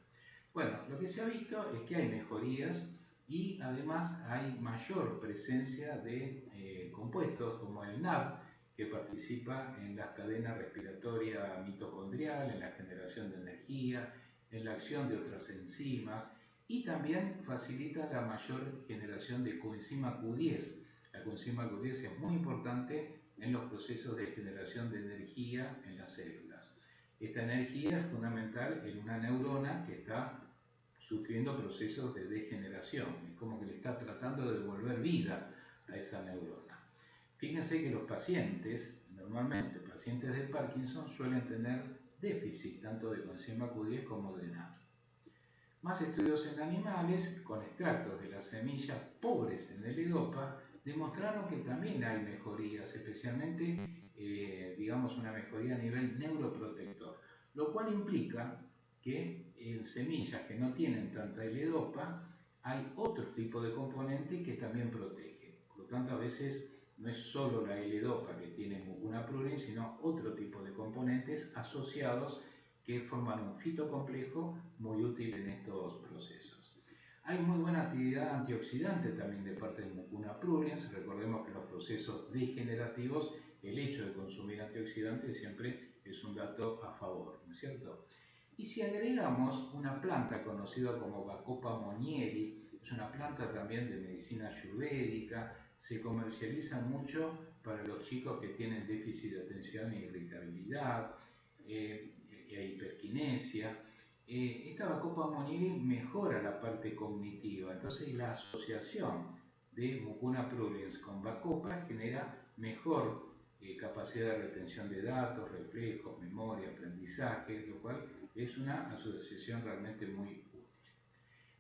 Speaker 1: Bueno, lo que se ha visto es que hay mejorías y además hay mayor presencia de compuestos como el NAD, que participa en la cadena respiratoria mitocondrial, en la generación de energía, en la acción de otras enzimas, y también facilita la mayor generación de coenzima Q10. La coenzima Q10 es muy importante en los procesos de generación de energía en las células. Esta energía es fundamental en una neurona que está sufriendo procesos de degeneración. Es como que le está tratando de devolver vida a esa neurona. Fíjense que los pacientes, normalmente pacientes de Parkinson, suelen tener déficit tanto de coenzima Q10 como de NAD. Más estudios en animales con extractos de las semillas pobres en L-Dopa demostraron que también hay mejorías, especialmente digamos una mejoría a nivel neuroprotector, lo cual implica que en semillas que no tienen tanta L-Dopa hay otro tipo de componente que también protege. Por lo tanto, a veces no es solo la L-Dopa que tiene mucuna pruriens, sino otro tipo de componentes asociados que forman un fitocomplejo muy útil en estos procesos. Hay muy buena actividad antioxidante también de parte de mucuna pruriens. Recordemos que en los procesos degenerativos el hecho de consumir antioxidantes siempre es un dato a favor, ¿no es cierto? Y si agregamos una planta conocida como Bacopa monnieri, es una planta también de medicina ayurvédica, se comercializa mucho para los chicos que tienen déficit de atención e irritabilidad, hiperquinesia. Esta Bacopa monnieri mejora la parte cognitiva, entonces la asociación de mucuna pruriens con Bacopa genera mejor capacidad de retención de datos, reflejos, memoria, aprendizaje, lo cual es una asociación realmente muy útil.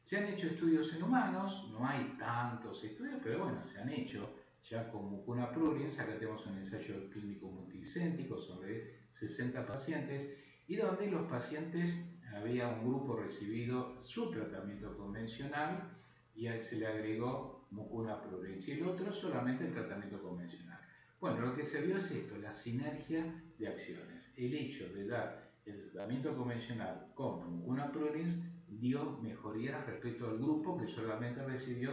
Speaker 1: Se han hecho estudios en humanos, no hay tantos estudios, pero bueno, se han hecho ya con mucuna pruriens. Acá tenemos un ensayo clínico multicéntrico sobre 60 pacientes, y donde los pacientes, había un grupo recibido su tratamiento convencional y a él se le agregó mucuna pruriens y el otro solamente el tratamiento convencional. Bueno, lo que se vio es esto, la sinergia de acciones. El hecho de dar el tratamiento convencional con mucuna pruriens dio mejorías respecto al grupo que solamente recibió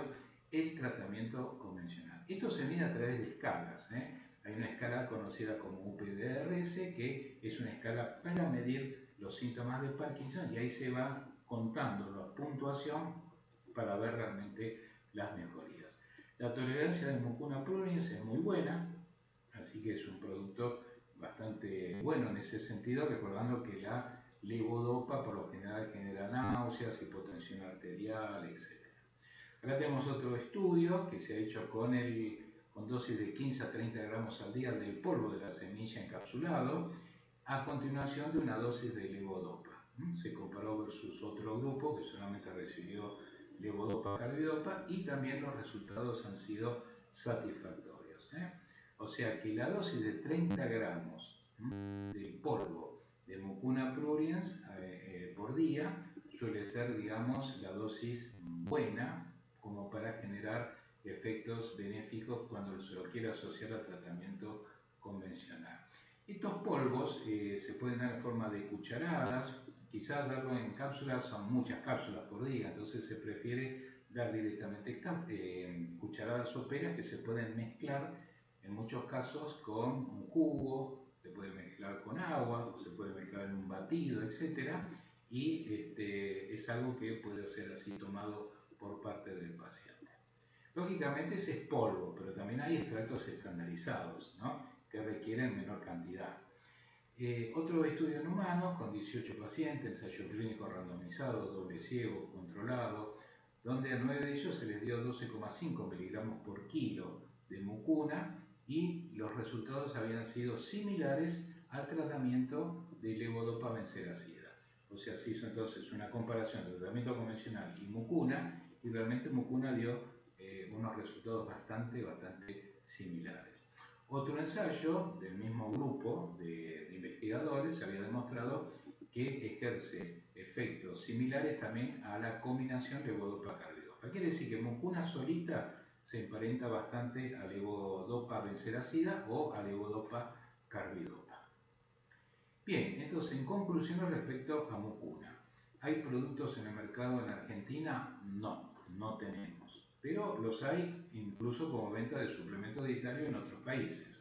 Speaker 1: el tratamiento convencional. Esto se mide a través de escalas. Hay una escala conocida como UPDRS, que es una escala para medir los síntomas de Parkinson, y ahí se va contando la puntuación para ver realmente las mejorías. La tolerancia de mucuna pruriens es muy buena, así que es un producto bastante bueno en ese sentido, recordando que la levodopa por lo general genera náuseas, hipotensión arterial, etc. Acá tenemos otro estudio que se ha hecho con dosis de 15 a 30 gramos al día del polvo de la semilla encapsulado, a continuación de una dosis de levodopa. Se comparó versus otro grupo que solamente recibió levodopa, carbidopa, y también los resultados han sido satisfactorios. O sea que la dosis de 30 gramos del polvo de mucuna pruriens por día suele ser, digamos, la dosis buena como para generar efectos benéficos cuando se lo quiere asociar al tratamiento convencional. Estos polvos se pueden dar en forma de cucharadas, quizás darlo en cápsulas, son muchas cápsulas por día, entonces se prefiere dar directamente cucharadas soperas que se pueden mezclar en muchos casos con un jugo, se puede mezclar con agua o se puede mezclar en un batido, etc. Y es algo que puede ser así tomado por parte del paciente. Lógicamente ese es polvo, pero también hay extractos estandarizados, ¿no?, que requieren menor cantidad. Otro estudio en humanos con 18 pacientes, ensayo clínico randomizado, doble ciego, controlado, donde a 9 de ellos se les dio 12,5 miligramos por kilo de mucuna y los resultados habían sido similares al tratamiento de levodopa-benseracida. O sea, se hizo entonces una comparación de tratamiento convencional y mucuna, y realmente mucuna dio unos resultados bastante similares. Otro ensayo del mismo grupo de investigadores había demostrado que ejerce efectos similares también a la combinación levodopa-carbidopa. Quiere decir que mucuna solita se emparenta bastante a levodopa-benseracida o a levodopa-carbidopa. Bien, entonces en conclusión respecto a mucuna, ¿hay productos en el mercado en Argentina? No tenemos, pero los hay incluso como venta de suplemento dietario en otros países.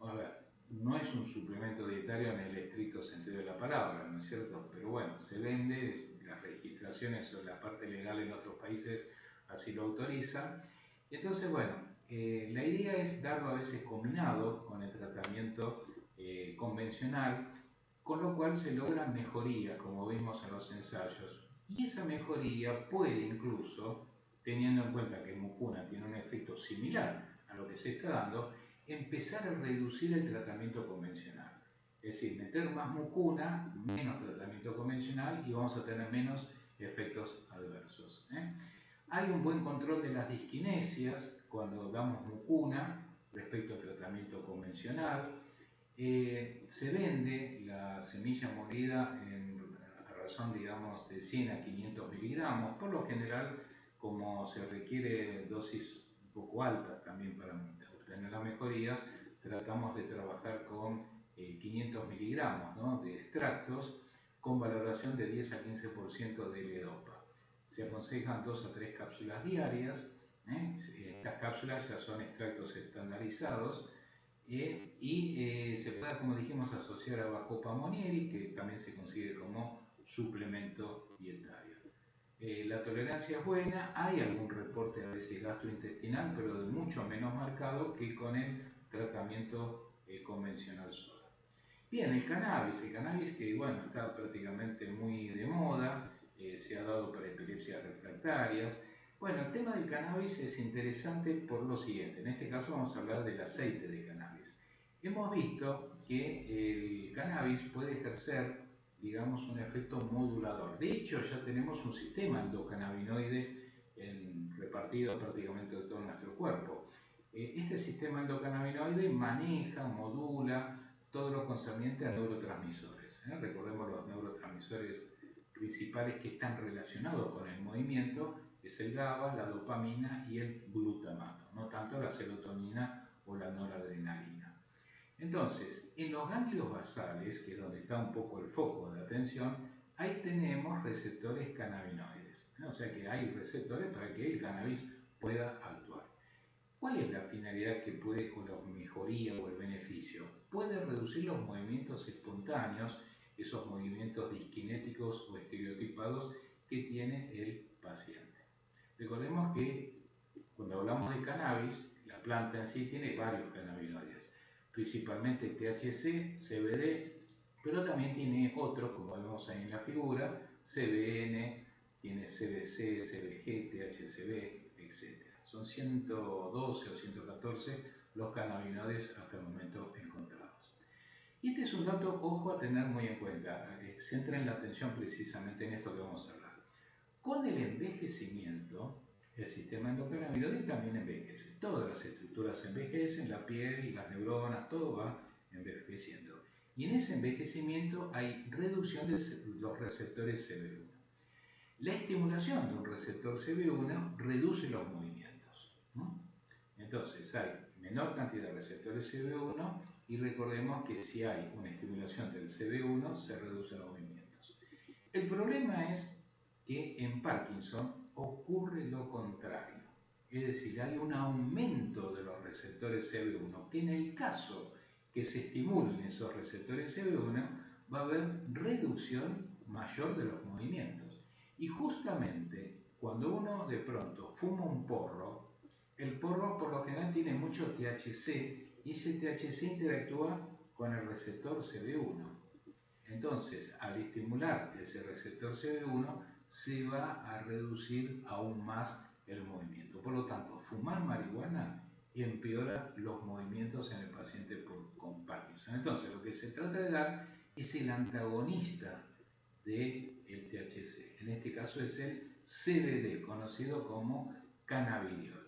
Speaker 1: A ver, no es un suplemento dietario en el estricto sentido de la palabra, ¿no es cierto? Pero bueno, se vende, las registraciones o la parte legal en otros países así lo autorizan. Entonces, bueno, la idea es darlo a veces combinado con el tratamiento convencional, con lo cual se logra mejoría, como vimos en los ensayos. Y esa mejoría puede incluso, teniendo en cuenta que mucuna tiene un efecto similar a lo que se está dando, empezar a reducir el tratamiento convencional. Es decir, meter más mucuna, menos tratamiento convencional y vamos a tener menos efectos adversos. Hay un buen control de las disquinesias cuando damos mucuna respecto al tratamiento convencional. Se vende la semilla molida a razón, digamos, de 100 a 500 miligramos. Por lo general, como se requiere dosis un poco altas también para obtener las mejorías, tratamos de trabajar con 500 miligramos, ¿no?, de extractos con valoración de 10 a 15% de L-Dopa. Se aconsejan 2 a 3 cápsulas diarias. Estas cápsulas ya son extractos estandarizados y se puede, como dijimos, asociar a Bacopa monnieri, que también se consigue como suplemento dietario. La tolerancia es buena, hay algún reporte a veces gastrointestinal, pero de mucho menos marcado que con el tratamiento convencional solo. Bien, el cannabis que bueno, está prácticamente muy de moda, se ha dado para epilepsias refractarias. Bueno, el tema del cannabis es interesante por lo siguiente, en este caso vamos a hablar del aceite de cannabis. Hemos visto que el cannabis puede ejercer, digamos, un efecto modulador. De hecho, ya tenemos un sistema endocannabinoide repartido prácticamente de todo nuestro cuerpo. Este sistema endocannabinoide maneja, modula todo lo concerniente a neurotransmisores. Recordemos los neurotransmisores principales que están relacionados con el movimiento, es el GABA, la dopamina y el glutamato, no tanto la serotonina o la noradrenalina. Entonces, en los ganglios basales, que es donde está un poco el foco de atención, ahí tenemos receptores cannabinoides, ¿no? O sea que hay receptores para que el cannabis pueda actuar. ¿Cuál es la finalidad que puede, o la mejoría o el beneficio? Puede reducir los movimientos espontáneos, esos movimientos disquinéticos o estereotipados que tiene el paciente. Recordemos que cuando hablamos de cannabis, la planta en sí tiene varios cannabinoides, principalmente THC, CBD, pero también tiene otros, como vemos ahí en la figura, CBN, tiene CBC, CBG, THCB, etc. Son 112 o 114 los cannabinoides hasta el momento encontrados. Y este es un dato, ojo, a tener muy en cuenta. Centren la atención precisamente en esto que vamos a hablar. Con el envejecimiento, el sistema endocannabinoide también envejece. Todas las estructuras envejecen, la piel, las neuronas, todo va envejeciendo. Y en ese envejecimiento hay reducción de los receptores CB1. La estimulación de un receptor CB1 reduce los movimientos, ¿no? Entonces hay menor cantidad de receptores CB1 y recordemos que si hay una estimulación del CB1 se reducen los movimientos. El problema es que en Parkinson ocurre lo contrario. Es decir, hay un aumento de los receptores CB1, que en el caso que se estimulen esos receptores CB1, va a haber reducción mayor de los movimientos. Y justamente cuando uno de pronto fuma un porro, el porro por lo general tiene mucho THC y ese THC interactúa con el receptor CB1. Entonces, al estimular ese receptor CB1, se va a reducir aún más el movimiento. Por lo tanto, fumar marihuana empeora los movimientos en el paciente con Parkinson. Entonces, lo que se trata de dar es el antagonista del THC. En este caso es el CBD, conocido como cannabidiol.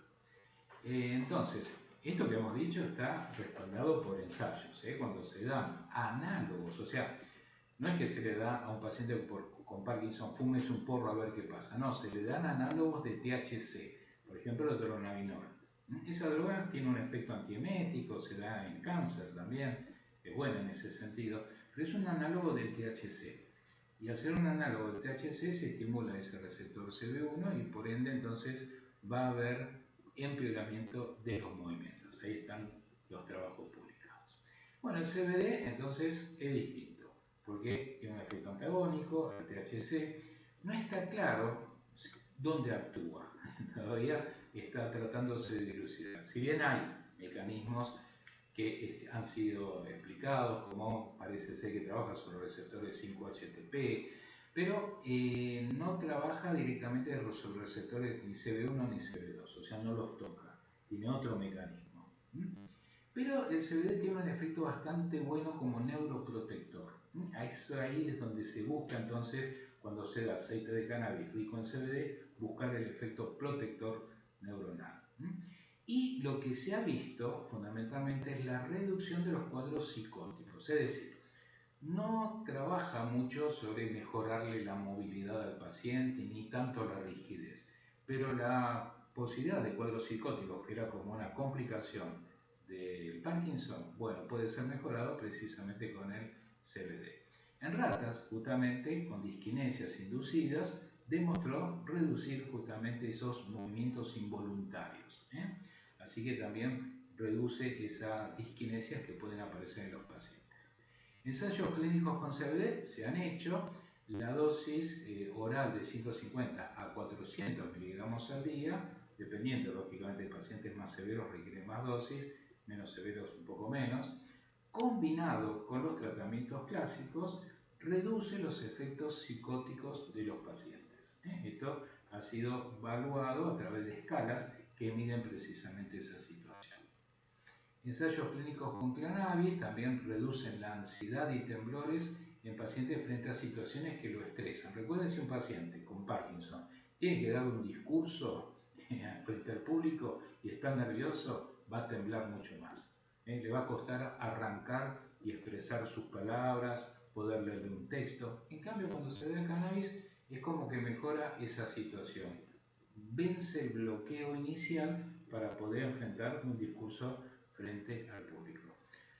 Speaker 1: Entonces, esto que hemos dicho está respaldado por ensayos. Cuando se dan análogos, o sea, no es que se le da a un paciente con Parkinson, fumes un porro a ver qué pasa. No, se le dan análogos de THC, por ejemplo el dronabinol. Esa droga tiene un efecto antiemético, se da en cáncer también, es buena en ese sentido, pero es un análogo del THC. Y al ser un análogo del THC se estimula ese receptor CB1 y por ende entonces va a haber empeoramiento de los movimientos. Ahí están los trabajos publicados. Bueno, el CBD entonces es distinto, porque tiene un efecto antagónico, el THC. No está claro dónde actúa, todavía está tratándose de dilucidar. Si bien hay mecanismos que han sido explicados, como parece ser que trabaja sobre los receptores 5-HTP, pero no trabaja directamente sobre los receptores ni CB1 ni CB2, o sea, no los toca, tiene otro mecanismo. Pero el CBD tiene un efecto bastante bueno como neuroprotector. Ahí es donde se busca entonces, cuando se da aceite de cannabis rico en CBD, buscar el efecto protector neuronal. Y lo que se ha visto fundamentalmente es la reducción de los cuadros psicóticos, es decir, no trabaja mucho sobre mejorarle la movilidad al paciente ni tanto la rigidez, pero la posibilidad de cuadros psicóticos, que era como una complicación del Parkinson, bueno, puede ser mejorado precisamente con el CBD. En ratas, justamente con disquinesias inducidas, demostró reducir justamente esos movimientos involuntarios. Así que también reduce esas disquinesias que pueden aparecer en los pacientes. Ensayos clínicos con CBD se han hecho. La dosis oral de 150 a 400 miligramos al día, dependiendo lógicamente de pacientes más severos requieren más dosis, menos severos un poco menos, combinado con los tratamientos clásicos, reduce los efectos psicóticos de los pacientes. Esto ha sido evaluado a través de escalas que miden precisamente esa situación. Ensayos clínicos con cannabis también reducen la ansiedad y temblores en pacientes frente a situaciones que lo estresan. Recuerden, si un paciente con Parkinson tiene que dar un discurso frente al público y está nervioso, va a temblar mucho más. Le va a costar arrancar y expresar sus palabras, poder leerle un texto. En cambio, cuando se da cannabis, es como que mejora esa situación. Vence el bloqueo inicial para poder enfrentar un discurso frente al público.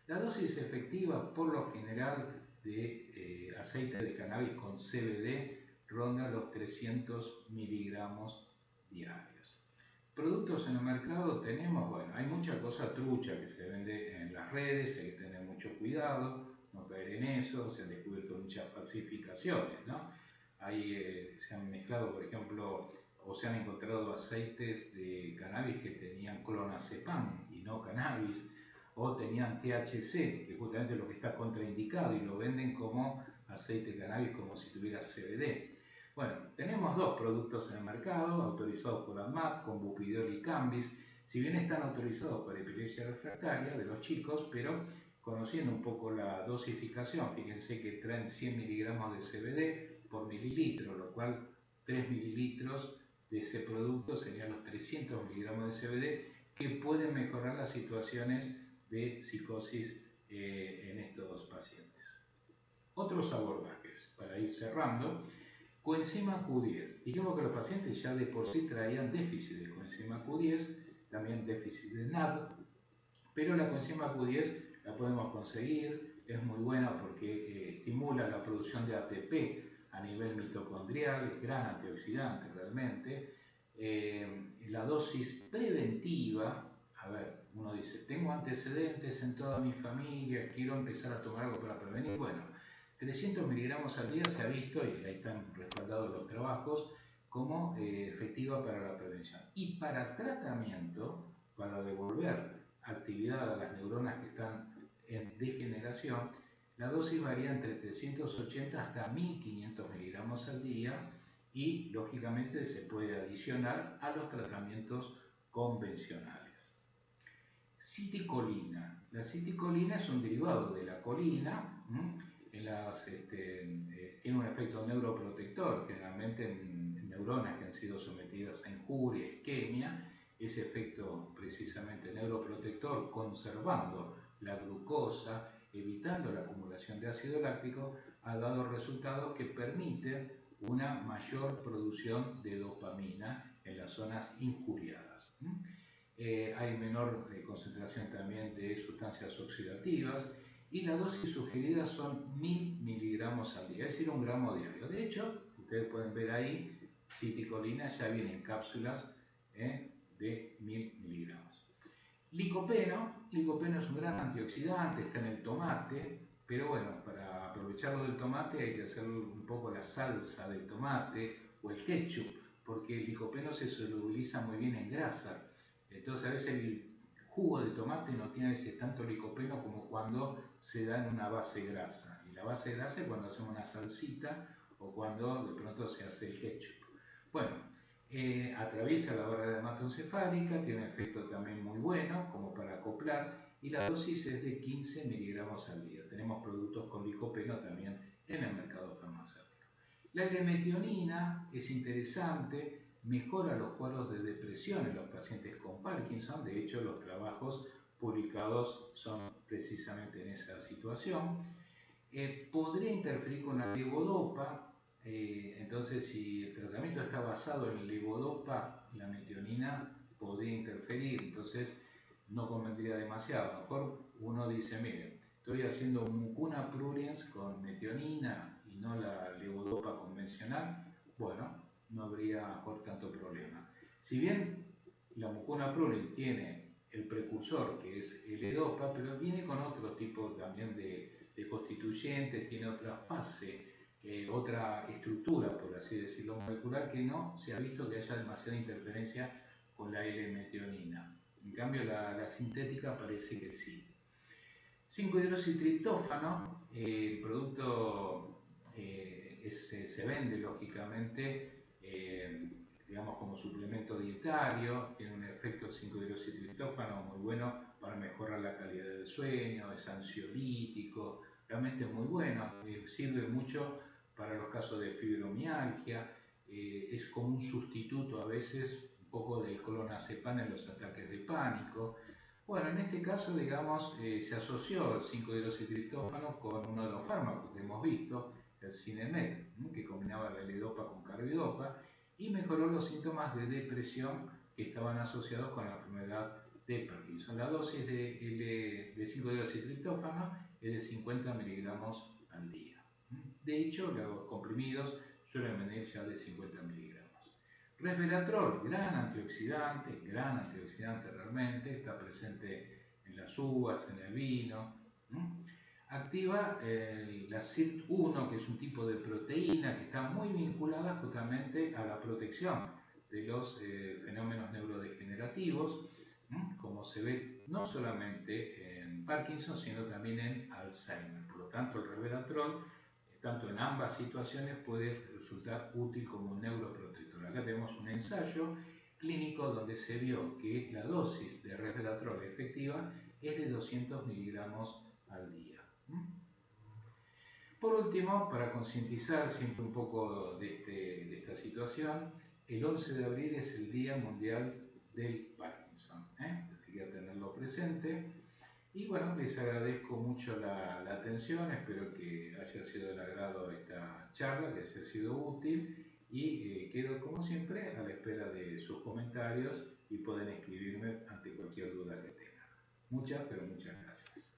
Speaker 1: La dosis efectiva, por lo general, de aceite de cannabis con CBD ronda los 300 miligramos diarios. Productos en el mercado tenemos, bueno, hay mucha cosa trucha que se vende en las redes, hay que tener mucho cuidado, no caer en eso, se han descubierto muchas falsificaciones, ¿no? Se han mezclado, por ejemplo, o se han encontrado aceites de cannabis que tenían clonazepam y no cannabis, o tenían THC, que justamente es lo que está contraindicado, y lo venden como aceite de cannabis como si tuviera CBD. Bueno, tenemos dos productos en el mercado, autorizados por ADMAT, con bupidiol y cambis. Si bien están autorizados para epilepsia refractaria de los chicos, pero conociendo un poco la dosificación, fíjense que traen 100 miligramos de CBD por mililitro, lo cual 3 mililitros de ese producto serían los 300 miligramos de CBD, que pueden mejorar las situaciones de psicosis en estos pacientes. Otros abordajes, para ir cerrando. Coenzima Q10. Dijimos que los pacientes ya de por sí traían déficit de coenzima Q10, también déficit de NAD, pero la coenzima Q10 la podemos conseguir, es muy buena porque estimula la producción de ATP a nivel mitocondrial, es gran antioxidante realmente, La dosis preventiva, a ver, uno dice, tengo antecedentes en toda mi familia, quiero empezar a tomar algo para prevenir. Bueno, 300 miligramos al día se ha visto, y ahí están respaldados los trabajos, como efectiva para la prevención. Y para tratamiento, para devolver actividad a las neuronas que están en degeneración, la dosis varía entre 380 hasta 1500 miligramos al día y lógicamente se puede adicionar a los tratamientos convencionales. Citicolina. La citicolina es un derivado de la colina. Tiene un efecto neuroprotector, generalmente en neuronas que han sido sometidas a injuria, isquemia. Ese efecto precisamente neuroprotector, conservando la glucosa, evitando la acumulación de ácido láctico, ha dado resultados que permiten una mayor producción de dopamina en las zonas injuriadas. Hay menor concentración también de sustancias oxidativas y la dosis sugerida son 1000 miligramos al día, es decir, 1 gramo diario. De hecho, ustedes pueden ver ahí, citicolina ya viene en cápsulas de 1000 miligramos. Licopeno es un gran antioxidante, está en el tomate, pero bueno, para aprovecharlo del tomate hay que hacer un poco la salsa de tomate o el ketchup, porque el licopeno se solubiliza muy bien en grasa. Entonces a veces el jugo de tomate no tiene ese tanto licopeno como cuando se da en una base grasa. Y la base grasa es cuando hacemos una salsita o cuando de pronto se hace el ketchup. Bueno, atraviesa la barrera hematoencefálica, tiene un efecto también muy bueno como para acoplar y la dosis es de 15 miligramos al día. Tenemos productos con licopeno también en el mercado farmacéutico. La L-metionina es interesante, mejora los cuadros de depresión en los pacientes con Parkinson. De hecho, los trabajos publicados son precisamente en esa situación. Podría interferir con la levodopa. Entonces, si el tratamiento está basado en levodopa, la metionina podría interferir, entonces no convendría demasiado. A lo mejor uno dice, mire, estoy haciendo mucuna pruriens con metionina y no la levodopa convencional, bueno, no habría a lo mejor tanto problema. Si bien la mucuna pruriens tiene el precursor que es L-dopa, pero viene con otro tipo también de constituyentes, tiene otra fase, otra estructura, por así decirlo, molecular, que no se ha visto que haya demasiada interferencia con la L-metionina. En cambio, la sintética parece que sí. 5-hidroxitriptófano, el producto se vende lógicamente, digamos como suplemento dietario, tiene un efecto 5-hidroxitriptófano muy bueno para mejorar la calidad del sueño, es ansiolítico, realmente muy bueno, sirve mucho para los casos de fibromialgia, es como un sustituto a veces un poco del clonazepam en los ataques de pánico. Bueno, en este caso, digamos, se asoció el 5-hidroxitriptófano con uno de los fármacos que hemos visto, el Sinemet, que combinaba la L-dopa con carbidopa y mejoró los síntomas de depresión que estaban asociados con la enfermedad de Parkinson. La dosis de 5-hidroxitriptófano es de 50 miligramos al día. De hecho, los comprimidos suelen venir ya de 50 miligramos. Resveratrol, gran antioxidante realmente, está presente en las uvas, en el vino. Activa la SIRT1, que es un tipo de proteína que está muy vinculada justamente a la protección de los fenómenos neurodegenerativos, como se ve no solamente en Parkinson, sino también en Alzheimer. Por lo tanto, el resveratrol, tanto en ambas situaciones, puede resultar útil como neuroprotector. Acá tenemos un ensayo clínico donde se vio que la dosis de resveratrol efectiva es de 200 miligramos al día. Por último, para concientizar siempre un poco de esta situación, el 11 de abril es el Día Mundial del Parkinson, así que a tenerlo presente. Y bueno, les agradezco mucho la atención, espero que haya sido del agrado esta charla, que haya sido útil y quedo como siempre a la espera de sus comentarios y pueden escribirme ante cualquier duda que tengan. Muchas, pero muchas gracias.